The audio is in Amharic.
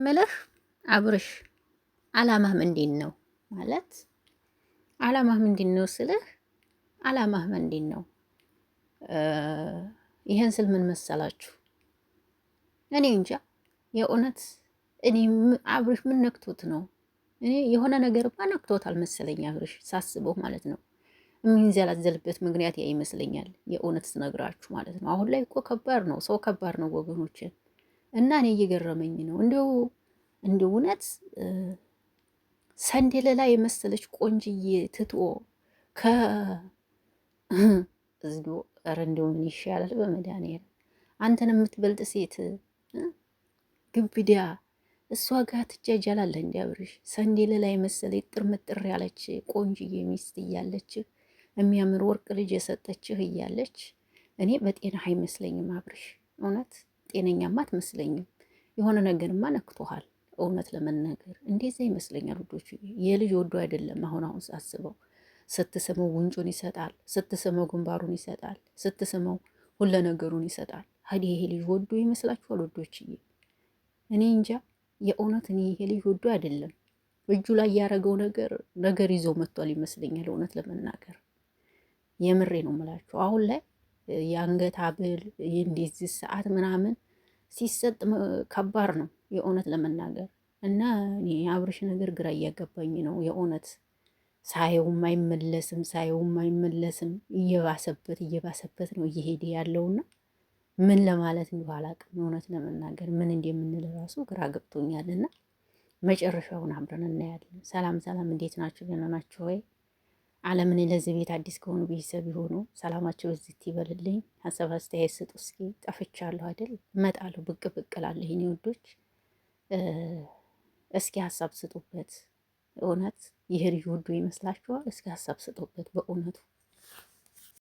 ምልህ አብርሽ አላማህ ምንድን ነው? ማለት አላማህ ምንድን ነው ስልህ አላማህ ምንድን ነው? ይሄን ስል ምን መሰላችሁ? እኔ እንጃ የእውነት እኔ አብርሽ ምን ነክቶት ነው? እኔ የሆነ ነገርማ ነክቶታል መሰለኝ አብርሽ ሳስበው ማለት ነው። የሚንዘላዘልበት ምክንያት ያ ይመስለኛል። የእውነት ስነግራችሁ ማለት ነው። አሁን ላይ እኮ ከባድ ነው፣ ሰው ከባድ ነው ወገኖችን እና እኔ እየገረመኝ ነው እንደ እውነት ሰንደለላ የመሰለች ቆንጅዬ ትቶ ከ እዝዶ ኧረ እንደው ምን ይሻላል በመድኃኒዓለም አንተን የምትበልጥ ሴት ግብዳ እሷ ጋር ትጃጃላለህ እንዲ አብርሽ። ሰንደለላ የመሰለ ጥር ምጥር ያለች ቆንጅዬ ሚስት እያለችህ የሚያምር ወርቅ ልጅ የሰጠችህ እያለች እኔ በጤና አይመስለኝም አብርሽ። እውነት ጤነኛማ አትመስለኝም። የሆነ ነገርማ ነክቶሃል። እውነት ለመናገር እንደዛ ይመስለኛል ውዶች። የልጅ ወዶ አይደለም። አሁን ሳስበው ስትስመው ጉንጩን ይሰጣል፣ ስትስመው ግንባሩን ይሰጣል፣ ስትስመው ሁለ ነገሩን ይሰጣል። ሀዲ ይሄ ልጅ ወዶ ይመስላችኋል ውዶችዬ? እኔ እንጃ የእውነት እኔ ይሄ ልጅ ወዶ አይደለም። እጁ ላይ ያረገው ነገር ይዞ መጥቷል ይመስለኛል። እውነት ለመናገር የምሬ ነው የምላችሁ። አሁን ላይ የአንገት ሐብል እንደዚህ ሰዓት ምናምን ሲሰጥ ከባድ ነው የእውነት ለመናገር እና የአብርሽ ነገር ግራ እያገባኝ ነው የእውነት። ሳየውም አይመለስም እየባሰበት ነው እየሄደ ያለውና ምን ለማለት እንደው አላውቅም። እውነት ለመናገር ምን እንደምንል ራሱ ግራ ገብቶኛልና መጨረሻውን አብረን እናያለን። ሰላም፣ እንዴት ናችሁ? ደህና ናችሁ ወይ? አለምን ለዚህ ቤት አዲስ ከሆኑ ቤተሰብ የሆኑ ሰላማቸው በዚህ ይበልልኝ። ሀሳብ አስተያየት ስጡ እስኪ። ጠፍቻለሁ አይደል? እመጣለሁ፣ ብቅ እላለሁ። የኔ ወዶች እስኪ ሀሳብ ስጡበት። እውነት ይህ ልጅ ውዱ ይመስላችኋል? እስኪ ሀሳብ ስጡበት በእውነቱ